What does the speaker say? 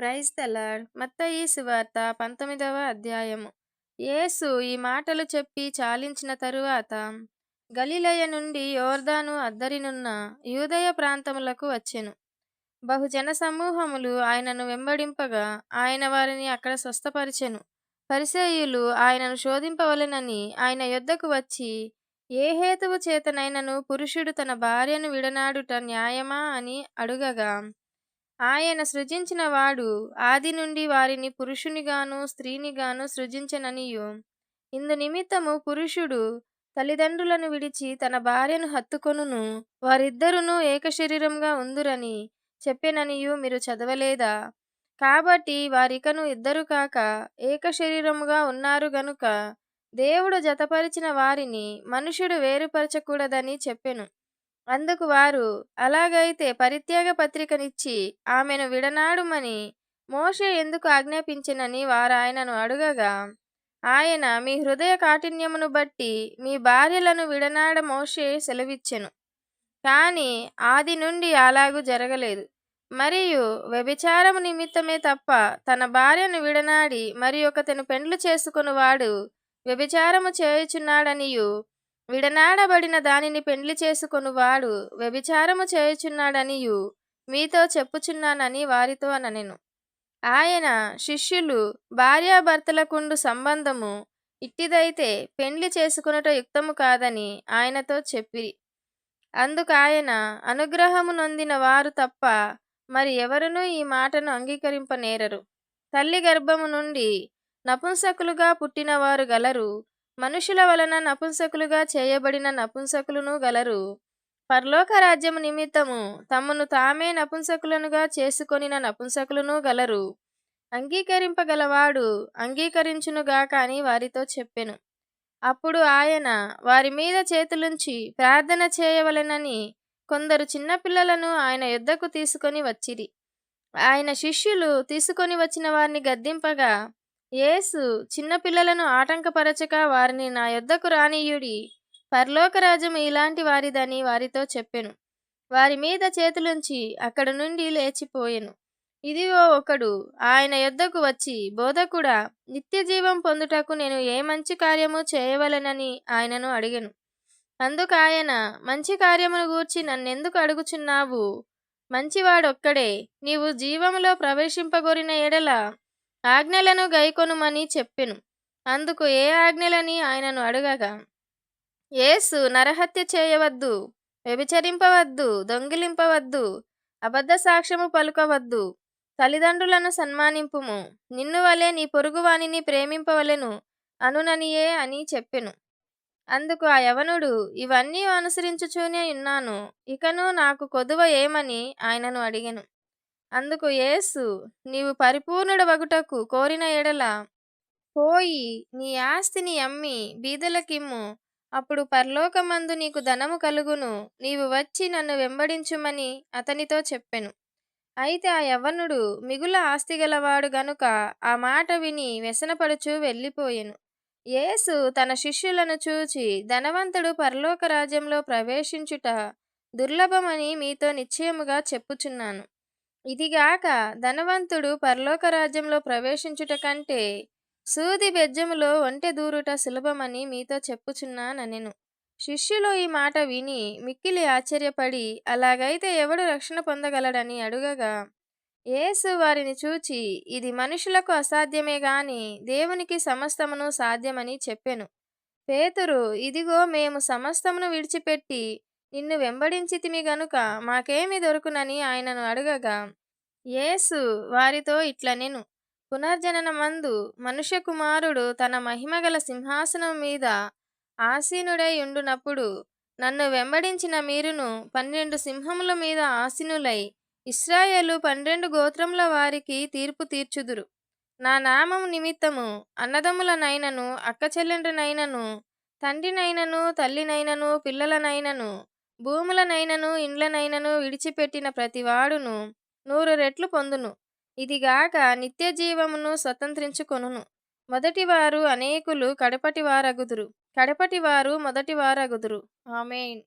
Praise the lord. మత్తయి సువార్త 19వ అధ్యాయము. యేసు ఈ మాటలు చెప్పి చాలించిన తరువాత గలిలయ నుండి యోర్దాను అద్దరినున్న యూదయ ప్రాంతములకు వచ్చెను. బహుజన సమూహములు ఆయనను వెంబడింపగా ఆయన వారిని అక్కడ స్వస్థపరిచెను. పరిసయ్యులు ఆయనను శోధింపవలెనని ఆయన యొద్దకు వచ్చి, ఏ హేతువు చేతనైనను పురుషుడు తన భార్యను విడనాడుట న్యాయమా అని అడుగగా, ఆయన సృజించిన వాడు ఆది నుండి వారిని పురుషునిగాను స్త్రీనిగాను సృజించెననియు, ఇందు నిమిత్తము పురుషుడు తల్లిదండ్రులను విడిచి తన భార్యను హత్తుకొనును, వారిద్దరును ఏక శరీరంగా ఉందురని చెప్పెననియు మీరు చదవలేదా? కాబట్టి వారికను ఇద్దరు కాక ఏక శరీరముగా ఉన్నారు గనుక దేవుడు జతపరిచిన వారిని మనుషుడు వేరుపరచకూడదని చెప్పెను. అందుకు వారు, అలాగైతే పరిత్యాగ పత్రికనిచ్చి ఆమెను విడనాడుమని మోషే ఎందుకు ఆజ్ఞాపించెనని వారాయనను అడుగగా, ఆయన, మీ హృదయ కాఠిన్యమును బట్టి మీ భార్యలను విడనాడ మోషే సెలవిచ్చెను. కాని ఆది నుండి అలాగు జరగలేదు. మరియు వ్యభిచారము నిమిత్తమే తప్ప తన భార్యను విడనాడి మరి ఒకతెను పెండ్లి చేసుకొనువాడు వ్యభిచారము చేయుచున్నాడనియు, విడనాడబడిన దానిని పెండ్లి చేసుకొనువాడు వ్యభిచారము చేయుచున్నాడనియు మీతో చెప్పుచున్నానని వారితో అనెను. ఆయన, శిష్యులు భార్యాభర్తలకుండు సంబంధము ఇట్టిదైతే పెండ్లి చేసుకొనుట యుక్తము కాదని ఆయనతో చెప్పిరి. అందుకాయన, అనుగ్రహము నొందిన వారు తప్ప మరి ఎవరునూ ఈ మాటను అంగీకరింపనేరరు. తల్లి గర్భము నుండి నపుంసకులుగా పుట్టినవారు గలరు, మనుషుల వలన నపుంసకులుగా చేయబడిన నపుంసకులును గలరు. పరలోక రాజ్యము నిమిత్తము తమను తామే నపుంసకులనుగా చేసుకొనిన నపుంసకులును గలరు. అంగీకరింపగలవాడు అంగీకరించునుగాక అని వారితో చెప్పెను. అప్పుడు ఆయన వారి మీద చేతులుంచి ప్రార్థన చేయవలెనని కొందరు చిన్నపిల్లలను ఆయన యొద్దకు తీసుకొని వచ్చిరి. ఆయన శిష్యులు తీసుకొని వచ్చిన వారిని గద్దింపగా, యేసు, చిన్నపిల్లలను ఆటంకపరచక వారిని నా యొద్దకు రానియ్యుడి, పరలోక రాజ్యము ఇలాంటి వారిదని వారితో చెప్పెను. వారి మీద చేతులుంచి అక్కడ నుండి లేచిపోయెను. ఇదిగో ఒకడు ఆయన యొద్దకు వచ్చి, బోధకుడా, నిత్యజీవం పొందుటకు నేను ఏ మంచి కార్యము చేయవలెనని ఆయనను అడిగెను. అందుకాయన, మంచి కార్యమును గూర్చి నన్నెందుకు అడుగుచున్నావు? మంచివాడొక్కడే. నీవు జీవములో ప్రవేశింపగోరిన ఎడల ఆజ్ఞలను గైకొనుమని చెప్పెను. అందుకు ఏ ఆజ్ఞలని ఆయనను అడుగగా, యేసు, నరహత్య చేయవద్దు, వ్యభిచరింపవద్దు, దొంగిలింపవద్దు, అబద్ధ సాక్ష్యము పలుకవద్దు, తల్లిదండ్రులను సన్మానింపుము, నిన్ను వలె నీ పొరుగువానిని ప్రేమింపవలెను అనుననియే అని చెప్పెను. అందుకు ఆ యవనుడు, ఇవన్నీ అనుసరించుచూనే ఉన్నాను, ఇకను నాకు కొదువ ఏమని ఆయనను అడిగెను. అందుకు యేసు, నీవు పరిపూర్ణుడవగుటకు కోరిన ఎడల పోయి నీ ఆస్తిని అమ్మి బీదలకిమ్ము, అప్పుడు పరలోకమందు నీకు ధనము కలుగును, నీవు వచ్చి నన్ను వెంబడించుమని అతనితో చెప్పెను. అయితే ఆ యవ్వనుడు మిగుల ఆస్తిగలవాడు గనుక ఆ మాట విని వ్యసనపడుచు వెళ్ళిపోయెను. యేసు తన శిష్యులను చూచి, ధనవంతుడు పరలోక రాజ్యంలో ప్రవేశించుట దుర్లభమని మీతో నిశ్చయముగా చెప్పుచున్నాను. ఇదిగాక ధనవంతుడు పరలోక రాజ్యంలో ప్రవేశించుట కంటే సూది బెజ్జములో ఒంటె దూరుట సులభమని మీతో చెప్పుచున్నానెను. శిష్యులు ఈ మాట విని మిక్కిలి ఆశ్చర్యపడి, అలాగైతే ఎవడు రక్షణ పొందగలడని అడుగగా, యేసు వారిని చూచి, ఇది మనుషులకు అసాధ్యమే గాని దేవునికి సమస్తమును సాధ్యమని చెప్పెను. పేతురు, ఇదిగో మేము సమస్తమును విడిచిపెట్టి నిన్ను వెంబడించితిమి గనుక మాకేమి దొరుకునని ఆయనను అడుగగా, యేసు వారితో ఇట్లనెను, పునర్జననమందు మనుష్యకుమారుడు తన మహిమగల సింహాసనం మీద ఆసీనుడై ఉండునప్పుడు నన్ను వెంబడించిన మీరును 12 సింహముల మీద ఆసీనులై ఇశ్రాయేలు 12 గోత్రముల వారికి తీర్పు తీర్చుదురు. నా నామము నిమిత్తము అన్నదమ్ములనైనను అక్కచెల్లెండ్రనైనను తండ్రినైనను తల్లినైనను పిల్లలనైనను భూములనైనను ఇండ్లనైనను విడిచిపెట్టిన ప్రతివాడును 100 రెట్లు పొందును. ఇదిగాక నిత్య జీవమును స్వతంత్రించుకొనును. మొదటివారు అనేకులు కడపటివారగుదురు, కడపటివారు మొదటివారగుదురు. ఆమేన్.